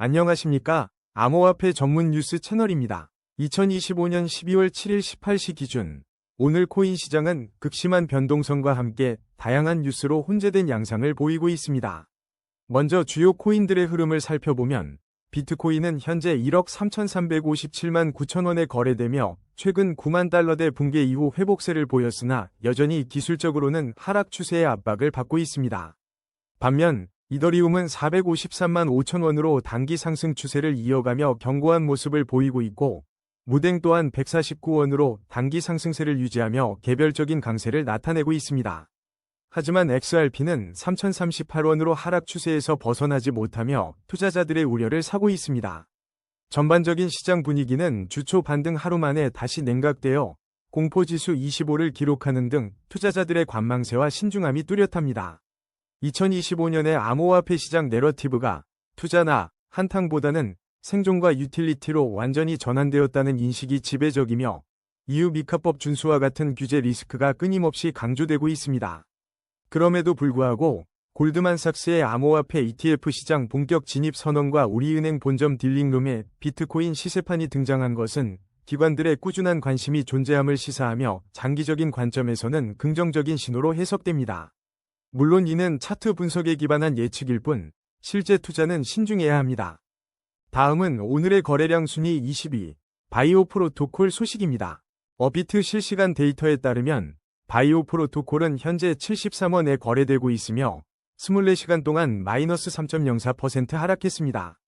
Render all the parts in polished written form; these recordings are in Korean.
안녕하십니까? 암호화폐 전문 뉴스 채널입니다. 2025년 12월 7일 18시 기준 오늘 코인 시장은 극심한 변동성과 함께 다양한 뉴스로 혼재된 양상을 보이고 있습니다. 먼저 주요 코인들의 흐름을 살펴보면 비트코인은 현재 1억 3,357만 9천 원에 거래되며 최근 9만 달러대 붕괴 이후 회복세를 보였으나 여전히 기술적으로는 하락 추세의 압박을 받고 있습니다. 반면 이더리움은 453만 5천 원으로 단기 상승 추세를 이어가며 견고한 모습을 보이고 있고 무댕 또한 149원으로 단기 상승세를 유지하며 개별적인 강세를 나타내고 있습니다. 하지만 XRP는 3,038원으로 하락 추세에서 벗어나지 못하며 투자자들의 우려를 사고 있습니다. 전반적인 시장 분위기는 주초 반등 하루 만에 다시 냉각되어 공포지수 25를 기록하는 등 투자자들의 관망세와 신중함이 뚜렷합니다. 2025년의 암호화폐 시장 내러티브가 투자나 한탕보다는 생존과 유틸리티로 완전히 전환되었다는 인식이 지배적이며 EU 미카법 준수와 같은 규제 리스크가 끊임없이 강조되고 있습니다. 그럼에도 불구하고 골드만삭스의 암호화폐 ETF 시장 본격 진입 선언과 우리은행 본점 딜링룸에 비트코인 시세판이 등장한 것은 기관들의 꾸준한 관심이 존재함을 시사하며 장기적인 관점에서는 긍정적인 신호로 해석됩니다. 물론 이는 차트 분석에 기반한 예측일 뿐 실제 투자는 신중해야 합니다. 다음은 오늘의 거래량 순위 22, 바이오 프로토콜 소식입니다. 어비트 실시간 데이터에 따르면 바이오 프로토콜은 현재 73원에 거래되고 있으며 24시간 동안 마이너스 3.04% 하락했습니다.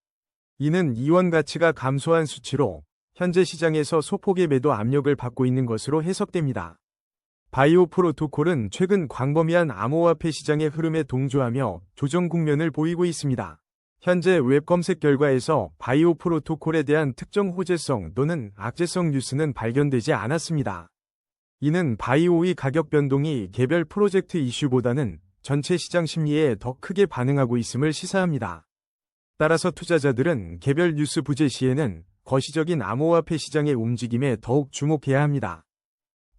이는 이원 가치가 감소한 수치로 현재 시장에서 소폭의 매도 압력을 받고 있는 것으로 해석됩니다. 바이오 프로토콜은 최근 광범위한 암호화폐 시장의 흐름에 동조하며 조정 국면을 보이고 있습니다. 현재 웹 검색 결과에서 바이오 프로토콜에 대한 특정 호재성 또는 악재성 뉴스는 발견되지 않았습니다. 이는 바이오의 가격 변동이 개별 프로젝트 이슈보다는 전체 시장 심리에 더 크게 반응하고 있음을 시사합니다. 따라서 투자자들은 개별 뉴스 부재 시에는 거시적인 암호화폐 시장의 움직임에 더욱 주목해야 합니다.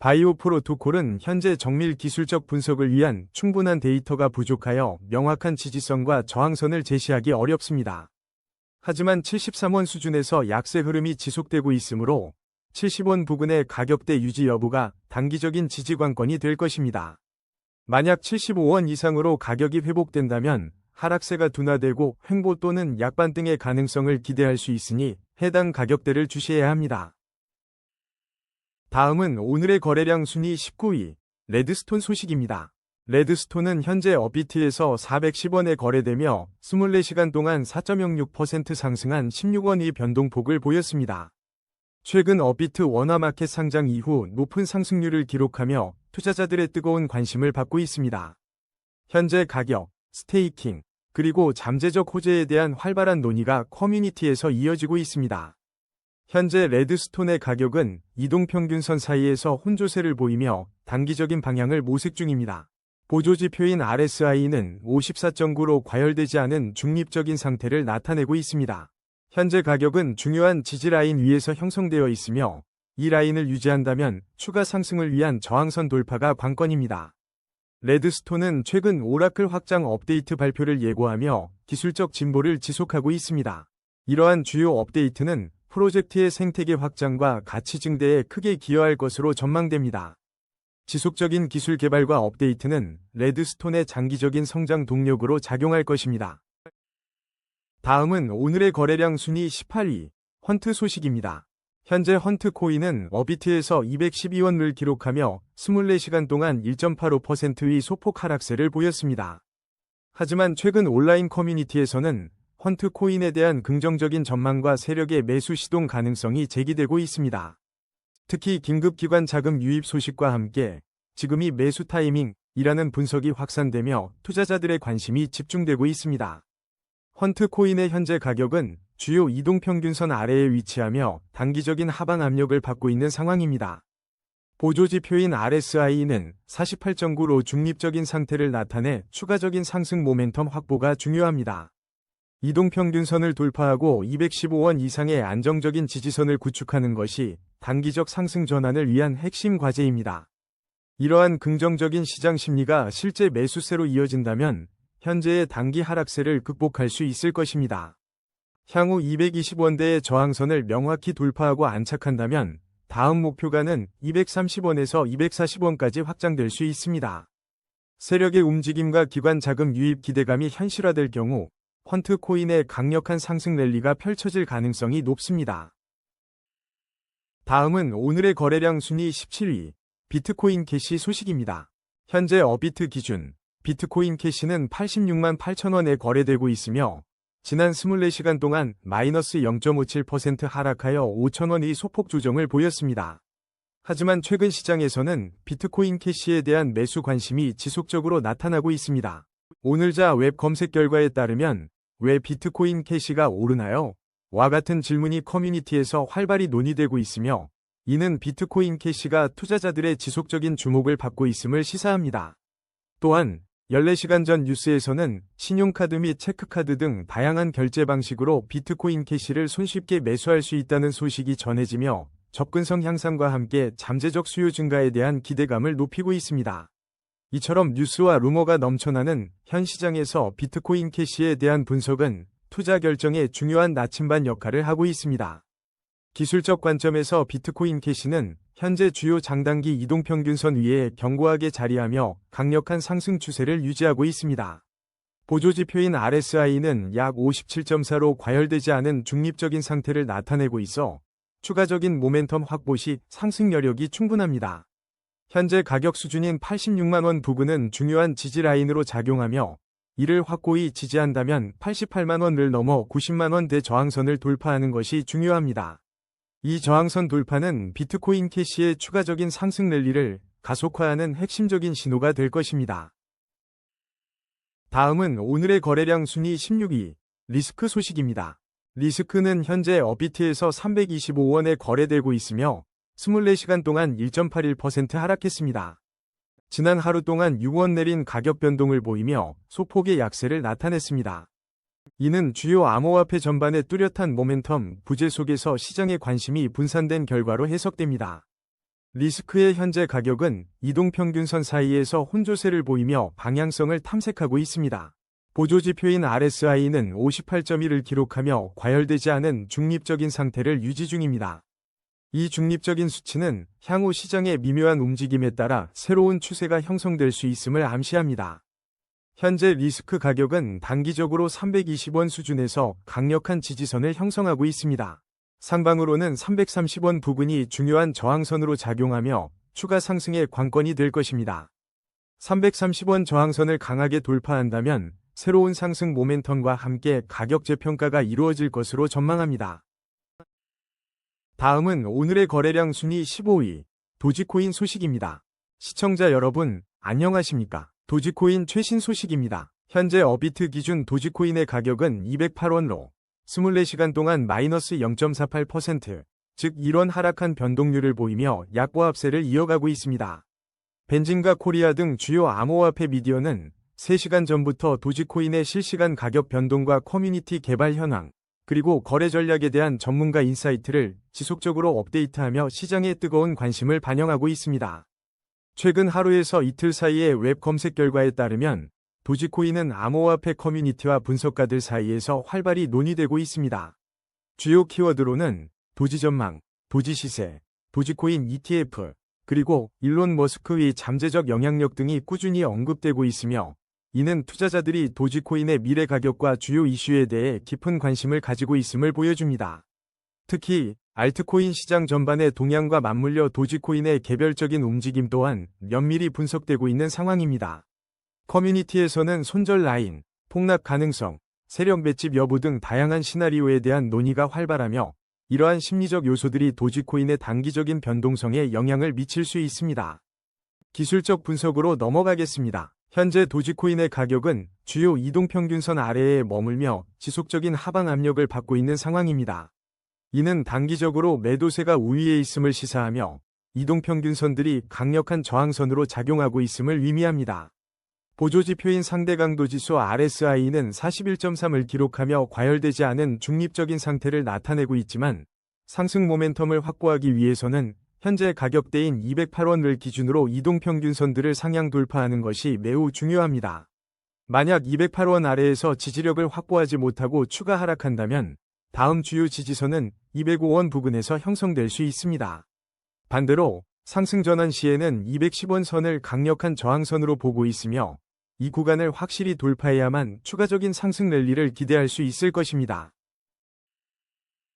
바이오 프로토콜은 현재 정밀 기술적 분석을 위한 충분한 데이터가 부족하여 명확한 지지선과 저항선을 제시하기 어렵습니다. 하지만 73원 수준에서 약세 흐름이 지속되고 있으므로 70원 부근의 가격대 유지 여부가 단기적인 지지 관건이 될 것입니다. 만약 75원 이상으로 가격이 회복된다면 하락세가 둔화되고 횡보 또는 약반등의 가능성을 기대할 수 있으니 해당 가격대를 주시해야 합니다. 다음은 오늘의 거래량 순위 19위, 레드스톤 소식입니다. 레드스톤은 현재 어비트에서 410원에 거래되며 24시간 동안 4.06% 상승한 16원의 변동폭을 보였습니다. 최근 어비트 원화마켓 상장 이후 높은 상승률을 기록하며 투자자들의 뜨거운 관심을 받고 있습니다. 현재 가격, 스테이킹, 그리고 잠재적 호재에 대한 활발한 논의가 커뮤니티에서 이어지고 있습니다. 현재 레드스톤의 가격은 이동평균선 사이에서 혼조세를 보이며 단기적인 방향을 모색 중입니다. 보조지표인 RSI는 54.9로 과열되지 않은 중립적인 상태를 나타내고 있습니다. 현재 가격은 중요한 지지라인 위에서 형성되어 있으며 이 라인을 유지한다면 추가 상승을 위한 저항선 돌파가 관건입니다. 레드스톤은 최근 오라클 확장 업데이트 발표를 예고하며 기술적 진보를 지속하고 있습니다. 이러한 주요 업데이트는 프로젝트의 생태계 확장과 가치 증대에 크게 기여할 것으로 전망됩니다. 지속적인 기술 개발과 업데이트는 레드스톤의 장기적인 성장 동력으로 작용할 것입니다. 다음은 오늘의 거래량 순위 18위, 헌트 소식입니다. 현재 헌트 코인은 어비트에서 212원을 기록하며 24시간 동안 1.85%의 소폭 하락세를 보였습니다. 하지만 최근 온라인 커뮤니티에서는 헌트 코인에 대한 긍정적인 전망과 세력의 매수 시동 가능성이 제기되고 있습니다. 특히 긴급기관 자금 유입 소식과 함께 지금이 매수 타이밍이라는 분석이 확산되며 투자자들의 관심이 집중되고 있습니다. 헌트 코인의 현재 가격은 주요 이동평균선 아래에 위치하며 단기적인 하방 압력을 받고 있는 상황입니다. 보조지표인 RSI는 48.9로 중립적인 상태를 나타내 추가적인 상승 모멘텀 확보가 중요합니다. 이동평균선을 돌파하고 215원 이상의 안정적인 지지선을 구축하는 것이 단기적 상승 전환을 위한 핵심 과제입니다. 이러한 긍정적인 시장 심리가 실제 매수세로 이어진다면 현재의 단기 하락세를 극복할 수 있을 것입니다. 향후 220원대의 저항선을 명확히 돌파하고 안착한다면 다음 목표가는 230원에서 240원까지 확장될 수 있습니다. 세력의 움직임과 기관 자금 유입 기대감이 현실화될 경우 퀀트 코인의 강력한 상승 랠리가 펼쳐질 가능성이 높습니다. 다음은 오늘의 거래량 순위 17위, 비트코인 캐시 소식입니다. 현재 업비트 기준 비트코인 캐시는 86만 8천원에 거래되고 있으며 지난 24시간 동안 마이너스 0.57% 하락하여 5천원의 소폭 조정을 보였습니다. 하지만 최근 시장에서는 비트코인 캐시에 대한 매수 관심이 지속적으로 나타나고 있습니다. 오늘자 웹 검색 결과에 따르면 왜 비트코인 캐시가 오르나요? 와 같은 질문이 커뮤니티에서 활발히 논의되고 있으며 이는 비트코인 캐시가 투자자들의 지속적인 주목을 받고 있음을 시사합니다. 또한 14시간 전 뉴스에서는 신용카드 및 체크카드 등 다양한 결제 방식으로 비트코인 캐시를 손쉽게 매수할 수 있다는 소식이 전해지며 접근성 향상과 함께 잠재적 수요 증가에 대한 기대감을 높이고 있습니다. 이처럼 뉴스와 루머가 넘쳐나는 현 시장에서 비트코인 캐시에 대한 분석은 투자 결정에 중요한 나침반 역할을 하고 있습니다. 기술적 관점에서 비트코인 캐시는 현재 주요 장단기 이동평균선 위에 견고하게 자리하며 강력한 상승 추세를 유지하고 있습니다. 보조지표인 RSI는 약 57.4로 과열되지 않은 중립적인 상태를 나타내고 있어 추가적인 모멘텀 확보 시 상승 여력이 충분합니다. 현재 가격 수준인 86만원 부근은 중요한 지지 라인으로 작용하며 이를 확고히 지지한다면 88만원을 넘어 90만원대 저항선을 돌파하는 것이 중요합니다. 이 저항선 돌파는 비트코인 캐시의 추가적인 상승 랠리를 가속화하는 핵심적인 신호가 될 것입니다. 다음은 오늘의 거래량 순위 16위, 리스크 소식입니다. 리스크는 현재 업비트에서 325원에 거래되고 있으며 24시간 동안 1.81% 하락했습니다. 지난 하루 동안 6원 내린 가격 변동을 보이며 소폭의 약세를 나타냈습니다. 이는 주요 암호화폐 전반의 뚜렷한 모멘텀 부재 속에서 시장의 관심이 분산된 결과로 해석됩니다. 리스크의 현재 가격은 이동평균선 사이에서 혼조세를 보이며 방향성을 탐색하고 있습니다. 보조지표인 RSI는 58.1을 기록하며 과열되지 않은 중립적인 상태를 유지 중입니다. 이 중립적인 수치는 향후 시장의 미묘한 움직임에 따라 새로운 추세가 형성될 수 있음을 암시합니다. 현재 리스크 가격은 단기적으로 320원 수준에서 강력한 지지선을 형성하고 있습니다. 상방으로는 330원 부근이 중요한 저항선으로 작용하며 추가 상승의 관건이 될 것입니다. 330원 저항선을 강하게 돌파한다면 새로운 상승 모멘텀과 함께 가격 재평가가 이루어질 것으로 전망합니다. 다음은 오늘의 거래량 순위 15위, 도지코인 소식입니다. 시청자 여러분, 안녕하십니까? 도지코인 최신 소식입니다. 현재 업비트 기준 도지코인의 가격은 208원로 24시간 동안 마이너스 0.48%, 즉 1원 하락한 변동률을 보이며 약보합세를 이어가고 있습니다. 벤진과 코리아 등 주요 암호화폐 미디어는 3시간 전부터 도지코인의 실시간 가격 변동과 커뮤니티 개발 현황, 그리고 거래 전략에 대한 전문가 인사이트를 지속적으로 업데이트하며 시장의 뜨거운 관심을 반영하고 있습니다. 최근 하루에서 이틀 사이의 웹 검색 결과에 따르면 도지코인은 암호화폐 커뮤니티와 분석가들 사이에서 활발히 논의되고 있습니다. 주요 키워드로는 도지 전망, 도지 시세, 도지코인 ETF, 그리고 일론 머스크의 잠재적 영향력 등이 꾸준히 언급되고 있으며 이는 투자자들이 도지코인의 미래 가격과 주요 이슈에 대해 깊은 관심을 가지고 있음을 보여줍니다. 특히 알트코인 시장 전반의 동향과 맞물려 도지코인의 개별적인 움직임 또한 면밀히 분석되고 있는 상황입니다. 커뮤니티에서는 손절 라인, 폭락 가능성, 세력 맷집 여부 등 다양한 시나리오에 대한 논의가 활발하며 이러한 심리적 요소들이 도지코인의 단기적인 변동성에 영향을 미칠 수 있습니다. 기술적 분석으로 넘어가겠습니다. 현재 도지코인의 가격은 주요 이동평균선 아래에 머물며 지속적인 하방 압력을 받고 있는 상황입니다. 이는 단기적으로 매도세가 우위에 있음을 시사하며 이동평균선들이 강력한 저항선으로 작용하고 있음을 의미합니다. 보조지표인 상대강도지수 RSI는 41.3을 기록하며 과열되지 않은 중립적인 상태를 나타내고 있지만 상승 모멘텀을 확보하기 위해서는 현재 가격대인 208원을 기준으로 이동평균선들을 상향 돌파하는 것이 매우 중요합니다. 만약 208원 아래에서 지지력을 확보하지 못하고 추가 하락한다면 다음 주요 지지선은 205원 부근에서 형성될 수 있습니다. 반대로 상승 전환 시에는 210원 선을 강력한 저항선으로 보고 있으며 이 구간을 확실히 돌파해야만 추가적인 상승 랠리를 기대할 수 있을 것입니다.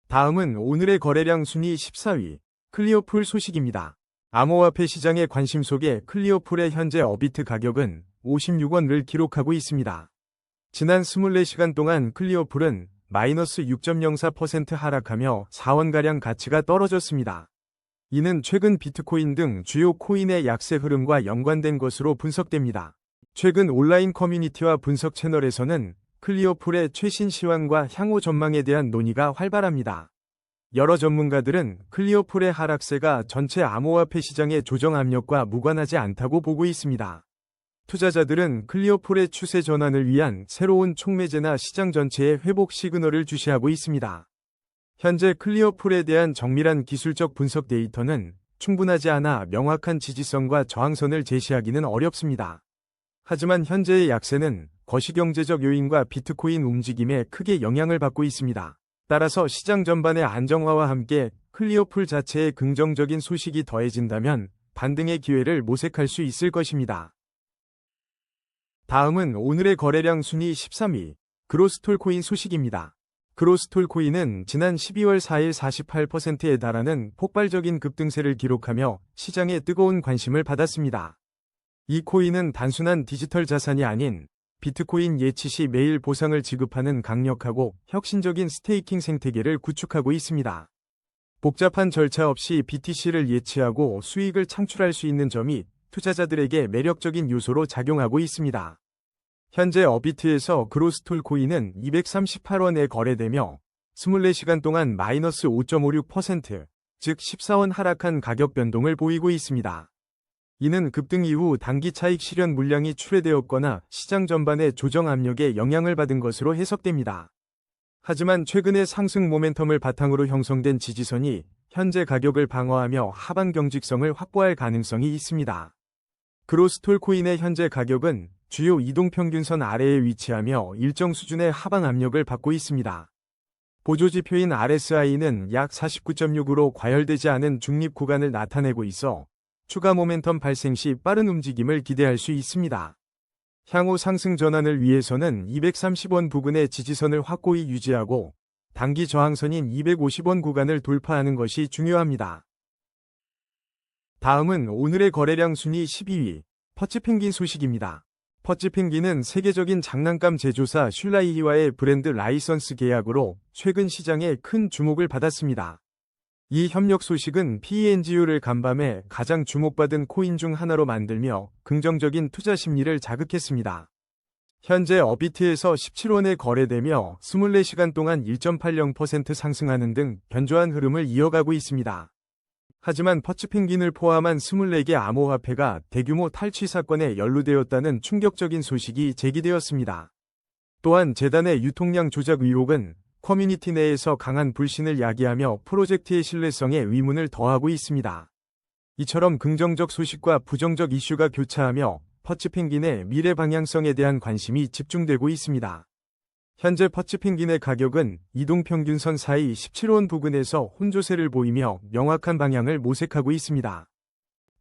다음은 오늘의 거래량 순위 14위, 클리어풀 소식입니다. 암호화폐 시장의 관심 속에 클리어풀의 현재 어비트 가격은 56원을 기록하고 있습니다. 지난 24시간 동안 클리어풀은 마이너스 6.04% 하락하며 4원가량 가치가 떨어졌습니다. 이는 최근 비트코인 등 주요 코인의 약세 흐름과 연관된 것으로 분석됩니다. 최근 온라인 커뮤니티와 분석 채널에서는 클리어풀의 최신 시황과 향후 전망에 대한 논의가 활발합니다. 여러 전문가들은 클리어풀의 하락세가 전체 암호화폐 시장의 조정 압력과 무관하지 않다고 보고 있습니다. 투자자들은 클리어풀의 추세 전환을 위한 새로운 촉매제나 시장 전체의 회복 시그널을 주시하고 있습니다. 현재 클리어풀에 대한 정밀한 기술적 분석 데이터는 충분하지 않아 명확한 지지선과 저항선을 제시하기는 어렵습니다. 하지만 현재의 약세는 거시경제적 요인과 비트코인 움직임에 크게 영향을 받고 있습니다. 따라서 시장 전반의 안정화와 함께 클리어풀 자체의 긍정적인 소식이 더해진다면 반등의 기회를 모색할 수 있을 것입니다. 다음은 오늘의 거래량 순위 13위, 그로스톨코인 소식입니다. 그로스톨코인은 지난 12월 4일 48%에 달하는 폭발적인 급등세를 기록하며 시장에 뜨거운 관심을 받았습니다. 이 코인은 단순한 디지털 자산이 아닌 비트코인 예치 시 매일 보상을 지급하는 강력하고 혁신적인 스테이킹 생태계를 구축하고 있습니다. 복잡한 절차 없이 BTC를 예치하고 수익을 창출할 수 있는 점이 투자자들에게 매력적인 요소로 작용하고 있습니다. 현재 어비트에서 그로스톨코인은 238원에 거래되며 24시간 동안 마이너스 5.56%, 즉 14원 하락한 가격 변동을 보이고 있습니다. 이는 급등 이후 단기 차익 실현 물량이 출회되었거나 시장 전반의 조정 압력에 영향을 받은 것으로 해석됩니다. 하지만 최근의 상승 모멘텀을 바탕으로 형성된 지지선이 현재 가격을 방어하며 하방 경직성을 확보할 가능성이 있습니다. 그로스톨코인의 현재 가격은 주요 이동평균선 아래에 위치하며 일정 수준의 하방 압력을 받고 있습니다. 보조지표인 RSI는 약 49.6으로 과열되지 않은 중립 구간을 나타내고 있어 추가 모멘텀 발생 시 빠른 움직임을 기대할 수 있습니다. 향후 상승 전환을 위해서는 230원 부근의 지지선을 확고히 유지하고 단기 저항선인 250원 구간을 돌파하는 것이 중요합니다. 다음은 오늘의 거래량 순위 12위, 퍼치펭귄 소식입니다. 퍼치펭귄은 세계적인 장난감 제조사 슐라이히와의 브랜드 라이선스 계약으로 최근 시장에 큰 주목을 받았습니다. 이 협력 소식은 PENGU를 간밤에 가장 주목받은 코인 중 하나로 만들며 긍정적인 투자 심리를 자극했습니다. 현재 어비트에서 17원에 거래되며 24시간 동안 1.80% 상승하는 등 견조한 흐름을 이어가고 있습니다. 하지만 퍼치펭귄을 포함한 24개 암호화폐가 대규모 탈취 사건에 연루되었다는 충격적인 소식이 제기되었습니다. 또한 재단의 유통량 조작 의혹은 커뮤니티 내에서 강한 불신을 야기하며 프로젝트의 신뢰성에 의문을 더하고 있습니다. 이처럼 긍정적 소식과 부정적 이슈가 교차하며 퍼치펭귄의 미래 방향성에 대한 관심이 집중되고 있습니다. 현재 퍼치펭귄의 가격은 이동평균선 사이 17원 부근에서 혼조세를 보이며 명확한 방향을 모색하고 있습니다.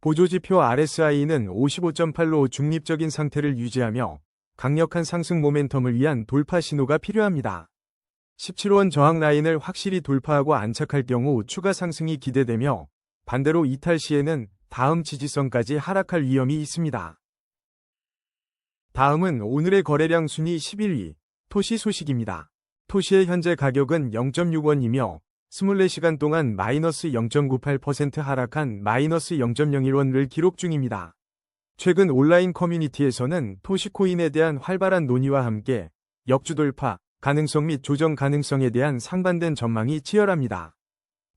보조지표 RSI는 55.8로 중립적인 상태를 유지하며 강력한 상승 모멘텀을 위한 돌파 신호가 필요합니다. 17원 저항 라인을 확실히 돌파하고 안착할 경우 추가 상승이 기대되며 반대로 이탈 시에는 다음 지지선까지 하락할 위험이 있습니다. 다음은 오늘의 거래량 순위 11위, 토시 소식입니다. 토시의 현재 가격은 0.6원이며 24시간 동안 마이너스 0.98% 하락한 마이너스 0.01원을 기록 중입니다. 최근 온라인 커뮤니티에서는 토시코인에 대한 활발한 논의와 함께 역주 돌파 가능성 및 조정 가능성에 대한 상반된 전망이 치열합니다.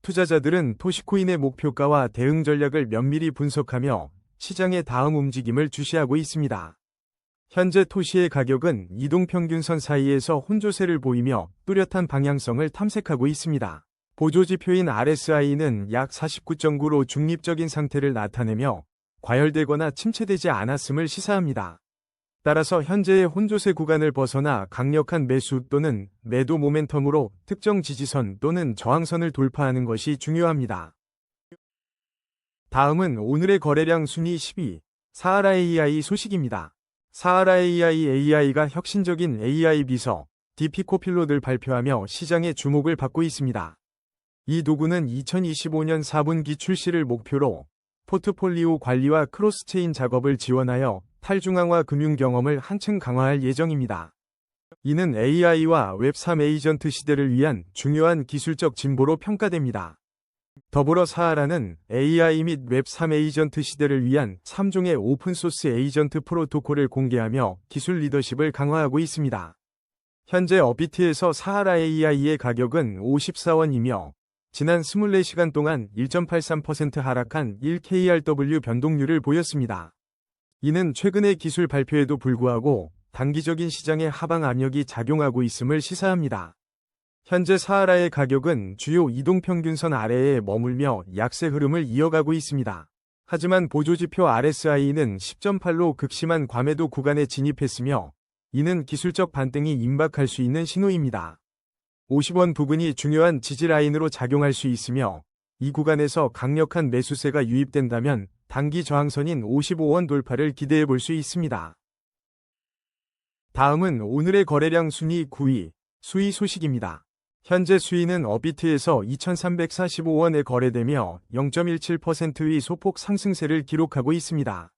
투자자들은 토시코인의 목표가와 대응 전략을 면밀히 분석하며 시장의 다음 움직임을 주시하고 있습니다. 현재 토시의 가격은 이동평균선 사이에서 혼조세를 보이며 뚜렷한 방향성을 탐색하고 있습니다. 보조지표인 RSI는 약 49.9로 중립적인 상태를 나타내며 과열되거나 침체되지 않았음을 시사합니다. 따라서 현재의 혼조세 구간을 벗어나 강력한 매수 또는 매도 모멘텀으로 특정 지지선 또는 저항선을 돌파하는 것이 중요합니다. 다음은 오늘의 거래량 순위 10위, 사하라 AI 소식입니다. 사하라 AI가 혁신적인 AI 비서, DP 코필롯을 발표하며 시장의 주목을 받고 있습니다. 이 도구는 2025년 4분기 출시를 목표로 포트폴리오 관리와 크로스체인 작업을 지원하여 탈중앙화 금융 경험을 한층 강화할 예정입니다. 이는 AI와 웹3 에이전트 시대를 위한 중요한 기술적 진보로 평가됩니다. 더불어 사하라는 AI 및 웹3 에이전트 시대를 위한 3종의 오픈소스 에이전트 프로토콜을 공개하며 기술 리더십을 강화하고 있습니다. 현재 업비트에서 사하라 AI의 가격은 54원이며 지난 24시간 동안 1.83% 하락한 1KRW 변동률을 보였습니다. 이는 최근의 기술 발표에도 불구하고 단기적인 시장의 하방 압력이 작용하고 있음을 시사합니다. 현재 사하라의 가격은 주요 이동평균선 아래에 머물며 약세 흐름을 이어가고 있습니다. 하지만 보조지표 RSI는 10.8로 극심한 과매도 구간에 진입했으며 이는 기술적 반등이 임박할 수 있는 신호입니다. 50원 부근이 중요한 지지라인으로 작용할 수 있으며 이 구간에서 강력한 매수세가 유입된다면 단기 저항선인 55원 돌파를 기대해 볼 수 있습니다. 다음은 오늘의 거래량 순위 9위, 수위 소식입니다. 현재 수위는 업비트에서 2,345원에 거래되며 0.17%의 소폭 상승세를 기록하고 있습니다.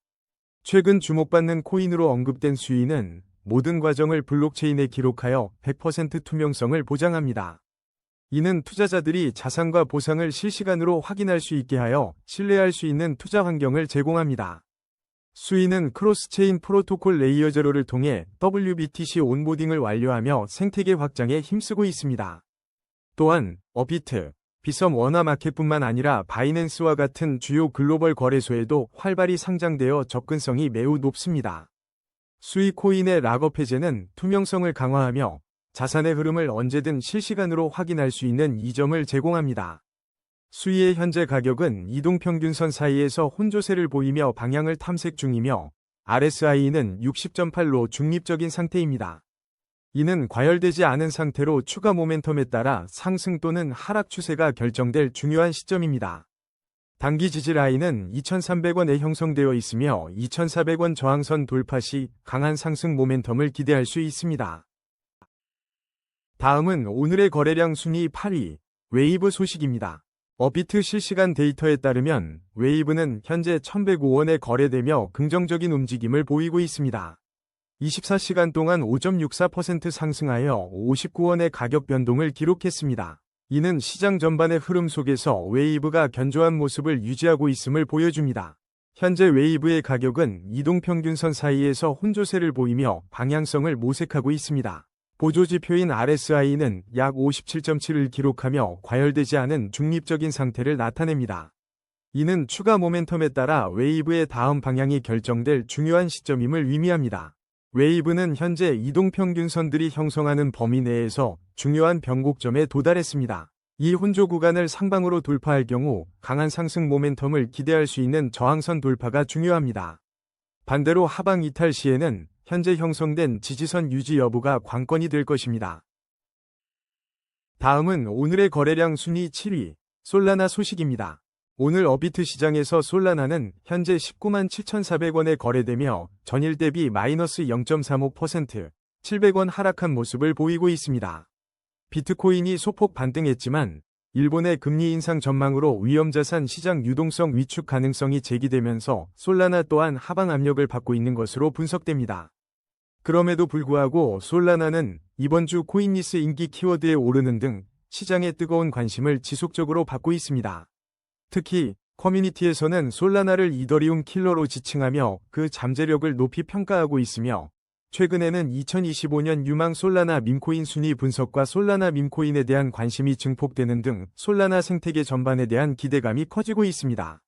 최근 주목받는 코인으로 언급된 수위는 모든 과정을 블록체인에 기록하여 100% 투명성을 보장합니다. 이는 투자자들이 자산과 보상을 실시간으로 확인할 수 있게 하여 신뢰할 수 있는 투자 환경을 제공합니다. 수위는 크로스체인 프로토콜 레이어 제로를 통해 WBTC 온보딩을 완료하며 생태계 확장에 힘쓰고 있습니다. 또한 업비트, 비섬 원화마켓뿐만 아니라 바이낸스와 같은 주요 글로벌 거래소에도 활발히 상장되어 접근성이 매우 높습니다. 수익 코인의 락업 해제는 투명성을 강화하며 자산의 흐름을 언제든 실시간으로 확인할 수 있는 이점을 제공합니다. 수위의 현재 가격은 이동평균선 사이에서 혼조세를 보이며 방향을 탐색 중이며 RSI는 60.8로 중립적인 상태입니다. 이는 과열되지 않은 상태로 추가 모멘텀에 따라 상승 또는 하락 추세가 결정될 중요한 시점입니다. 단기 지지 라인은 2,300원에 형성되어 있으며 2,400원 저항선 돌파 시 강한 상승 모멘텀을 기대할 수 있습니다. 다음은 오늘의 거래량 순위 8위, 웨이브 소식입니다. 업비트 실시간 데이터에 따르면 웨이브는 현재 1,105원에 거래되며 긍정적인 움직임을 보이고 있습니다. 24시간 동안 5.64% 상승하여 59원의 가격 변동을 기록했습니다. 이는 시장 전반의 흐름 속에서 웨이브가 견조한 모습을 유지하고 있음을 보여줍니다. 현재 웨이브의 가격은 이동평균선 사이에서 혼조세를 보이며 방향성을 모색하고 있습니다. 보조지표인 RSI는 약 57.7을 기록하며 과열되지 않은 중립적인 상태를 나타냅니다. 이는 추가 모멘텀에 따라 웨이브의 다음 방향이 결정될 중요한 시점임을 의미합니다. 웨이브는 현재 이동평균선들이 형성하는 범위 내에서 중요한 변곡점에 도달했습니다. 이 혼조 구간을 상방으로 돌파할 경우 강한 상승 모멘텀을 기대할 수 있는 저항선 돌파가 중요합니다. 반대로 하방 이탈 시에는 현재 형성된 지지선 유지 여부가 관건이 될 것입니다. 다음은 오늘의 거래량 순위 7위, 솔라나 소식입니다. 오늘 업비트 시장에서 솔라나는 현재 19만 7,400원에 거래되며 전일 대비 마이너스 0.35%, 700원 하락한 모습을 보이고 있습니다. 비트코인이 소폭 반등했지만 일본의 금리 인상 전망으로 위험자산 시장 유동성 위축 가능성이 제기되면서 솔라나 또한 하방 압력을 받고 있는 것으로 분석됩니다. 그럼에도 불구하고 솔라나는 이번 주 코인리스 인기 키워드에 오르는 등 시장의 뜨거운 관심을 지속적으로 받고 있습니다. 특히 커뮤니티에서는 솔라나를 이더리움 킬러로 지칭하며 그 잠재력을 높이 평가하고 있으며 최근에는 2025년 유망 솔라나 밈코인 순위 분석과 솔라나 밈코인에 대한 관심이 증폭되는 등 솔라나 생태계 전반에 대한 기대감이 커지고 있습니다.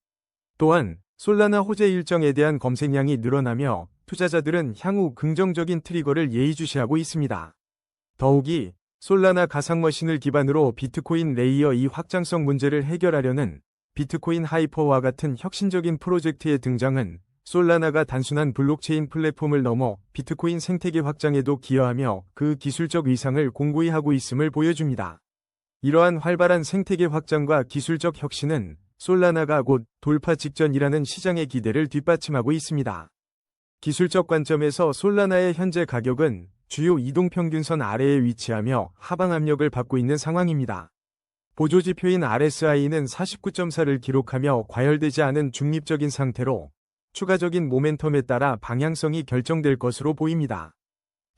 또한 솔라나 호재 일정에 대한 검색량이 늘어나며 투자자들은 향후 긍정적인 트리거를 예의주시하고 있습니다. 더욱이 솔라나 가상머신을 기반으로 비트코인 레이어 2 확장성 문제를 해결하려는 비트코인 하이퍼와 같은 혁신적인 프로젝트의 등장은 솔라나가 단순한 블록체인 플랫폼을 넘어 비트코인 생태계 확장에도 기여하며 그 기술적 위상을 공고히 하고 있음을 보여줍니다. 이러한 활발한 생태계 확장과 기술적 혁신은 솔라나가 곧 돌파 직전이라는 시장의 기대를 뒷받침하고 있습니다. 기술적 관점에서 솔라나의 현재 가격은 주요 이동평균선 아래에 위치하며 하방 압력을 받고 있는 상황입니다. 보조지표인 RSI는 49.4를 기록하며 과열되지 않은 중립적인 상태로 추가적인 모멘텀에 따라 방향성이 결정될 것으로 보입니다.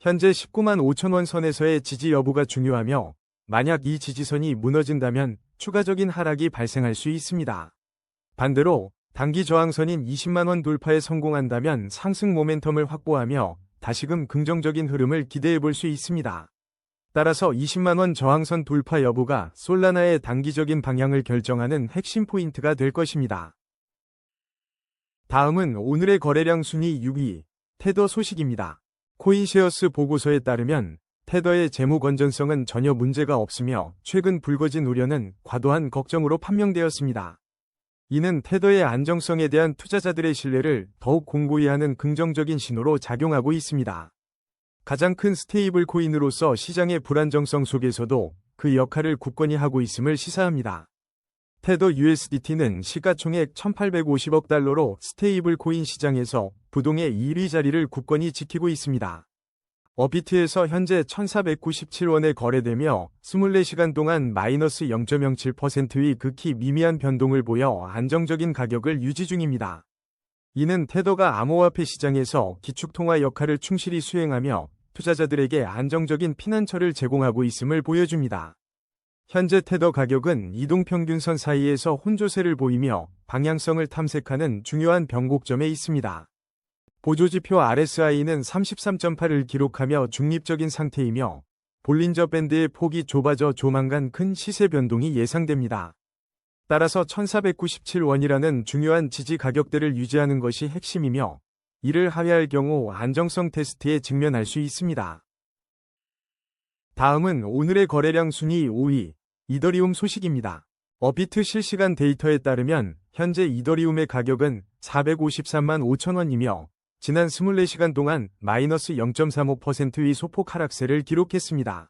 현재 19만 5천 원 선에서의 지지 여부가 중요하며 만약 이 지지선이 무너진다면 추가적인 하락이 발생할 수 있습니다. 반대로 단기 저항선인 20만 원 돌파에 성공한다면 상승 모멘텀을 확보하며 다시금 긍정적인 흐름을 기대해 볼 수 있습니다. 따라서 20만 원 저항선 돌파 여부가 솔라나의 단기적인 방향을 결정하는 핵심 포인트가 될 것입니다. 다음은 오늘의 거래량 순위 6위, 테더 소식입니다. 코인쉐어스 보고서에 따르면 테더의 재무 건전성은 전혀 문제가 없으며 최근 불거진 우려는 과도한 걱정으로 판명되었습니다. 이는 테더의 안정성에 대한 투자자들의 신뢰를 더욱 공고히 하는 긍정적인 신호로 작용하고 있습니다. 가장 큰 스테이블 코인으로서 시장의 불안정성 속에서도 그 역할을 굳건히 하고 있음을 시사합니다. 테더 USDT는 시가총액 1,850억 달러로 스테이블 코인 시장에서 부동의 1위 자리를 굳건히 지키고 있습니다. 업비트에서 현재 1,497원에 거래되며 24시간 동안 마이너스 0.07%의 극히 미미한 변동을 보여 안정적인 가격을 유지 중입니다. 이는 테더가 암호화폐 시장에서 기축통화 역할을 충실히 수행하며 투자자들에게 안정적인 피난처를 제공하고 있음을 보여줍니다. 현재 테더 가격은 이동평균선 사이에서 혼조세를 보이며 방향성을 탐색하는 중요한 변곡점에 있습니다. 보조지표 RSI는 33.8을 기록하며 중립적인 상태이며 볼린저 밴드의 폭이 좁아져 조만간 큰 시세 변동이 예상됩니다. 따라서 1497원이라는 중요한 지지 가격대를 유지하는 것이 핵심이며 이를 하회할 경우 안정성 테스트에 직면할 수 있습니다. 다음은 오늘의 거래량 순위 5위, 이더리움 소식입니다. 업비트 실시간 데이터에 따르면 현재 이더리움의 가격은 453만 5천 원이며 지난 24시간 동안 마이너스 0.35%의 소폭 하락세를 기록했습니다.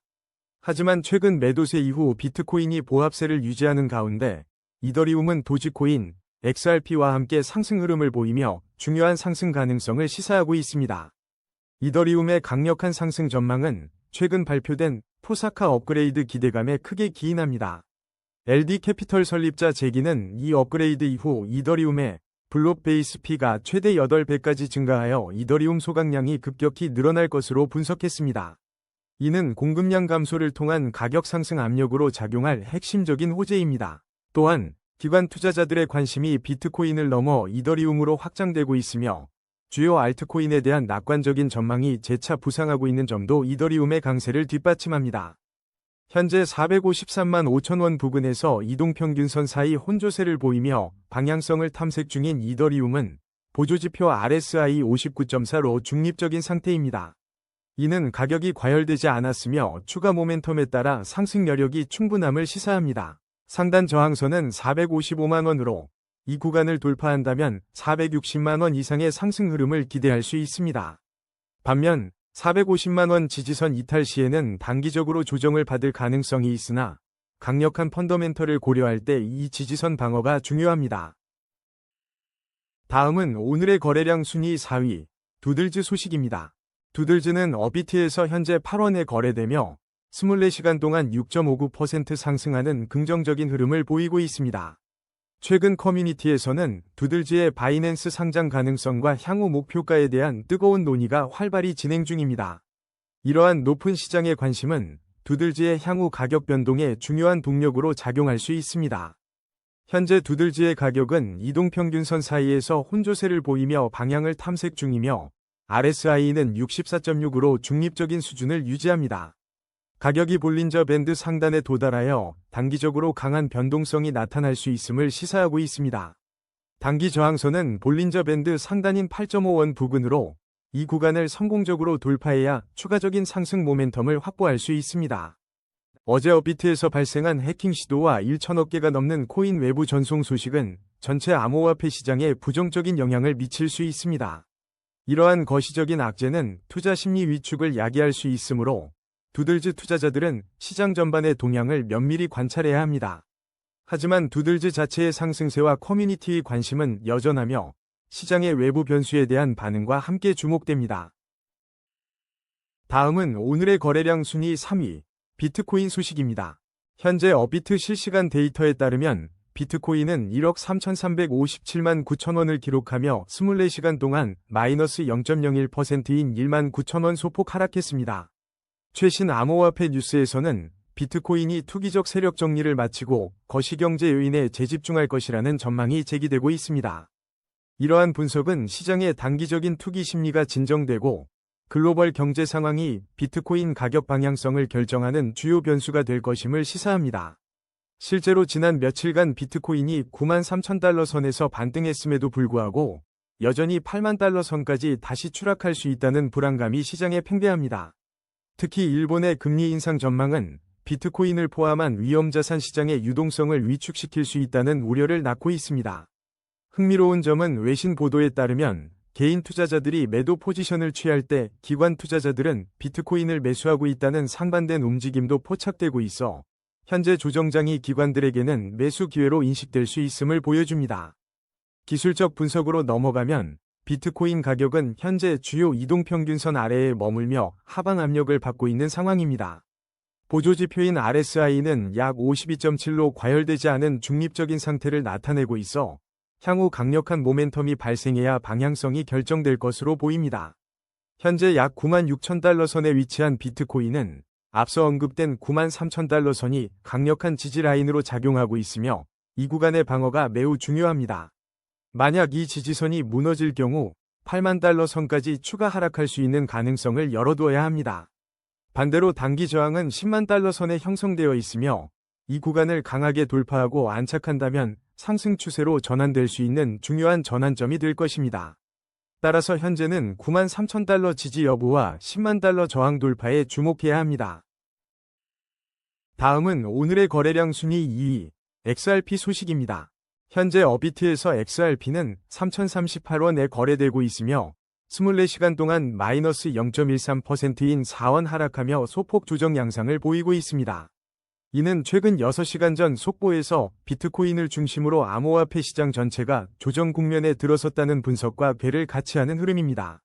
하지만 최근 매도세 이후 비트코인이 보합세를 유지하는 가운데 이더리움은 도지코인, XRP와 함께 상승 흐름을 보이며 중요한 상승 가능성을 시사하고 있습니다. 이더리움의 강력한 상승 전망은 최근 발표된 포사카 업그레이드 기대감에 크게 기인합니다. LD 캐피털 설립자 제기는 이 업그레이드 이후 이더리움의 블록 베이스 피가 최대 8배까지 증가하여 이더리움 소각량이 급격히 늘어날 것으로 분석했습니다. 이는 공급량 감소를 통한 가격 상승 압력으로 작용할 핵심적인 호재입니다. 또한 기관 투자자들의 관심이 비트코인을 넘어 이더리움으로 확장되고 있으며 주요 알트코인에 대한 낙관적인 전망이 재차 부상하고 있는 점도 이더리움의 강세를 뒷받침합니다. 현재 453만 5천 원 부근에서 이동평균선 사이 혼조세를 보이며 방향성을 탐색 중인 이더리움은 보조지표 RSI 59.4로 중립적인 상태입니다. 이는 가격이 과열되지 않았으며 추가 모멘텀에 따라 상승 여력이 충분함을 시사합니다. 상단 저항선은 455만 원으로 이 구간을 돌파한다면 460만 원 이상의 상승 흐름을 기대할 수 있습니다. 반면 450만 원 지지선 이탈 시에는 단기적으로 조정을 받을 가능성이 있으나 강력한 펀더멘털을 고려할 때 이 지지선 방어가 중요합니다. 다음은 오늘의 거래량 순위 4위, 두들즈 소식입니다. 두들즈는 업비트에서 현재 8원에 거래되며 24시간 동안 6.59% 상승하는 긍정적인 흐름을 보이고 있습니다. 최근 커뮤니티에서는 두들즈의 바이낸스 상장 가능성과 향후 목표가에 대한 뜨거운 논의가 활발히 진행 중입니다. 이러한 높은 시장의 관심은 두들즈의 향후 가격 변동에 중요한 동력으로 작용할 수 있습니다. 현재 두들즈의 가격은 이동평균선 사이에서 혼조세를 보이며 방향을 탐색 중이며 RSI는 64.6으로 중립적인 수준을 유지합니다. 가격이 볼린저 밴드 상단에 도달하여 단기적으로 강한 변동성이 나타날 수 있음을 시사하고 있습니다. 단기 저항선은 볼린저 밴드 상단인 8.5원 부근으로 이 구간을 성공적으로 돌파해야 추가적인 상승 모멘텀을 확보할 수 있습니다. 어제 업비트에서 발생한 해킹 시도와 1천억 개가 넘는 코인 외부 전송 소식은 전체 암호화폐 시장에 부정적인 영향을 미칠 수 있습니다. 이러한 거시적인 악재는 투자 심리 위축을 야기할 수 있으므로 두들즈 투자자들은 시장 전반의 동향을 면밀히 관찰해야 합니다. 하지만 두들즈 자체의 상승세와 커뮤니티의 관심은 여전하며 시장의 외부 변수에 대한 반응과 함께 주목됩니다. 다음은 오늘의 거래량 순위 3위, 비트코인 소식입니다. 현재 업비트 실시간 데이터에 따르면 비트코인은 1억 3,357만 9천 원을 기록하며 24시간 동안 마이너스 0.01%인 1만 9천 원 소폭 하락했습니다. 최신 암호화폐 뉴스에서는 비트코인이 투기적 세력 정리를 마치고 거시경제 요인에 재집중할 것이라는 전망이 제기되고 있습니다. 이러한 분석은 시장의 단기적인 투기 심리가 진정되고 글로벌 경제 상황이 비트코인 가격 방향성을 결정하는 주요 변수가 될 것임을 시사합니다. 실제로 지난 며칠간 비트코인이 9만 3천 달러 선에서 반등했음에도 불구하고 여전히 8만 달러 선까지 다시 추락할 수 있다는 불안감이 시장에 팽배합니다. 특히 일본의 금리 인상 전망은 비트코인을 포함한 위험자산 시장의 유동성을 위축시킬 수 있다는 우려를 낳고 있습니다. 흥미로운 점은 외신 보도에 따르면 개인 투자자들이 매도 포지션을 취할 때 기관 투자자들은 비트코인을 매수하고 있다는 상반된 움직임도 포착되고 있어 현재 조정장이 기관들에게는 매수 기회로 인식될 수 있음을 보여줍니다. 기술적 분석으로 넘어가면 비트코인 가격은 현재 주요 이동평균선 아래에 머물며 하방 압력을 받고 있는 상황입니다. 보조지표인 RSI는 약 52.7로 과열되지 않은 중립적인 상태를 나타내고 있어 향후 강력한 모멘텀이 발생해야 방향성이 결정될 것으로 보입니다. 현재 약 9만 6천 달러 선에 위치한 비트코인은 앞서 언급된 9만 3천 달러 선이 강력한 지지 라인으로 작용하고 있으며 이 구간의 방어가 매우 중요합니다. 만약 이 지지선이 무너질 경우 8만 달러 선까지 추가 하락할 수 있는 가능성을 열어두어야 합니다. 반대로 단기 저항은 10만 달러 선에 형성되어 있으며 이 구간을 강하게 돌파하고 안착한다면 상승 추세로 전환될 수 있는 중요한 전환점이 될 것입니다. 따라서 현재는 9만 3천 달러 지지 여부와 10만 달러 저항 돌파에 주목해야 합니다. 다음은 오늘의 거래량 순위 2위, XRP 소식입니다. 현재 업비트에서 XRP는 3,038원에 거래되고 있으며 24시간 동안 마이너스 0.13%인 4원 하락하며 소폭 조정 양상을 보이고 있습니다. 이는 최근 6시간 전 속보에서 비트코인을 중심으로 암호화폐 시장 전체가 조정 국면에 들어섰다는 분석과 궤를 같이 하는 흐름입니다.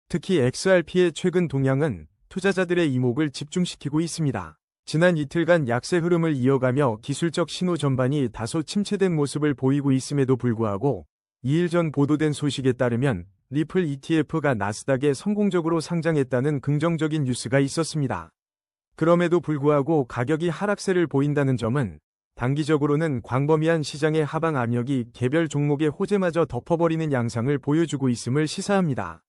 특히 XRP의 최근 동향은 투자자들의 이목을 집중시키고 있습니다. 지난 이틀간 약세 흐름을 이어가며 기술적 신호 전반이 다소 침체된 모습을 보이고 있음에도 불구하고 2일 전 보도된 소식에 따르면 리플 ETF가 나스닥에 성공적으로 상장했다는 긍정적인 뉴스가 있었습니다. 그럼에도 불구하고 가격이 하락세를 보인다는 점은 단기적으로는 광범위한 시장의 하방 압력이 개별 종목의 호재마저 덮어버리는 양상을 보여주고 있음을 시사합니다.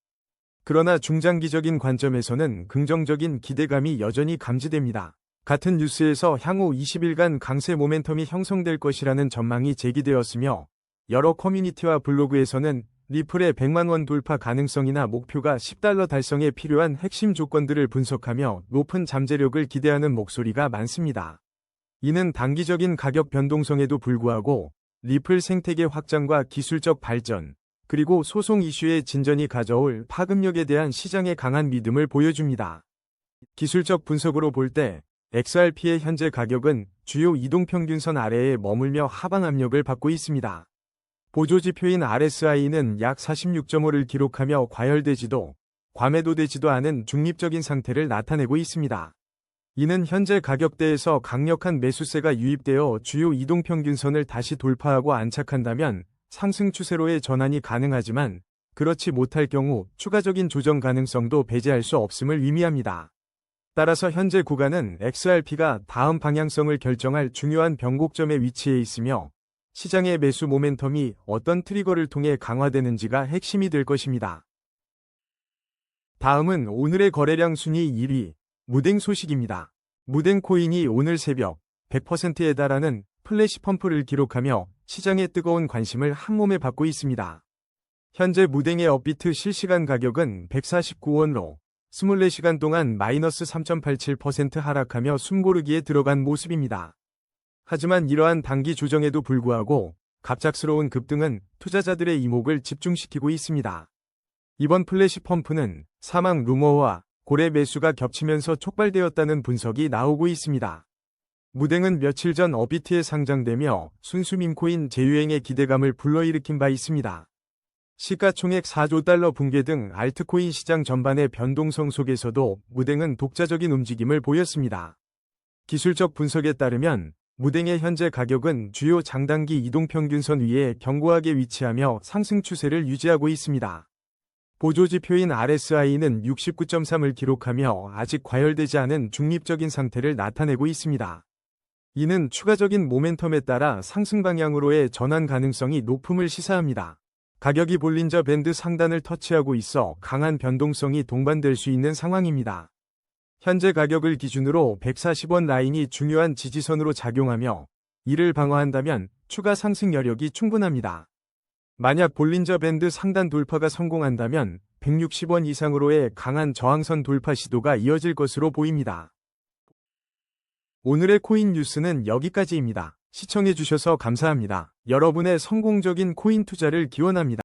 그러나 중장기적인 관점에서는 긍정적인 기대감이 여전히 감지됩니다. 같은 뉴스에서 향후 20일간 강세 모멘텀이 형성될 것이라는 전망이 제기되었으며 여러 커뮤니티와 블로그에서는 리플의 100만 원 돌파 가능성이나 목표가 10달러 달성에 필요한 핵심 조건들을 분석하며 높은 잠재력을 기대하는 목소리가 많습니다. 이는 단기적인 가격 변동성에도 불구하고 리플 생태계 확장과 기술적 발전, 그리고 소송 이슈의 진전이 가져올 파급력에 대한 시장의 강한 믿음을 보여줍니다. 기술적 분석으로 볼 때 XRP의 현재 가격은 주요 이동평균선 아래에 머물며 하방 압력을 받고 있습니다. 보조지표인 RSI는 약 46.5를 기록하며 과열되지도 과매도되지도 않은 중립적인 상태를 나타내고 있습니다. 이는 현재 가격대에서 강력한 매수세가 유입되어 주요 이동평균선을 다시 돌파하고 안착한다면 상승 추세로의 전환이 가능하지만 그렇지 못할 경우 추가적인 조정 가능성도 배제할 수 없음을 의미합니다. 따라서 현재 구간은 XRP가 다음 방향성을 결정할 중요한 변곡점에 위치해 있으며 시장의 매수 모멘텀이 어떤 트리거를 통해 강화되는지가 핵심이 될 것입니다. 다음은 오늘의 거래량 순위 1위, 무댕 소식입니다. 무댕 코인이 오늘 새벽 100%에 달하는 플래시 펌프를 기록하며 시장의 뜨거운 관심을 한몸에 받고 있습니다. 현재 무댕의 업비트 실시간 가격은 149원로 24시간 동안 마이너스 3.87% 하락하며 숨고르기에 들어간 모습입니다. 하지만 이러한 단기 조정에도 불구하고 갑작스러운 급등은 투자자들의 이목을 집중시키고 있습니다. 이번 플래시 펌프는 사망 루머와 고래 매수가 겹치면서 촉발되었다는 분석이 나오고 있습니다. 무댕은 며칠 전 업비트에 상장되며 순수 밈코인 재유행의 기대감을 불러일으킨 바 있습니다. 시가총액 4조 달러 붕괴 등 알트코인 시장 전반의 변동성 속에서도 무댕은 독자적인 움직임을 보였습니다. 기술적 분석에 따르면 무댕의 현재 가격은 주요 장단기 이동평균선 위에 견고하게 위치하며 상승 추세를 유지하고 있습니다. 보조지표인 RSI는 69.3을 기록하며 아직 과열되지 않은 중립적인 상태를 나타내고 있습니다. 이는 추가적인 모멘텀에 따라 상승 방향으로의 전환 가능성이 높음을 시사합니다. 가격이 볼린저 밴드 상단을 터치하고 있어 강한 변동성이 동반될 수 있는 상황입니다. 현재 가격을 기준으로 140원 라인이 중요한 지지선으로 작용하며 이를 방어한다면 추가 상승 여력이 충분합니다. 만약 볼린저 밴드 상단 돌파가 성공한다면 160원 이상으로의 강한 저항선 돌파 시도가 이어질 것으로 보입니다. 오늘의 코인 뉴스는 여기까지입니다. 시청해주셔서 감사합니다. 여러분의 성공적인 코인 투자를 기원합니다.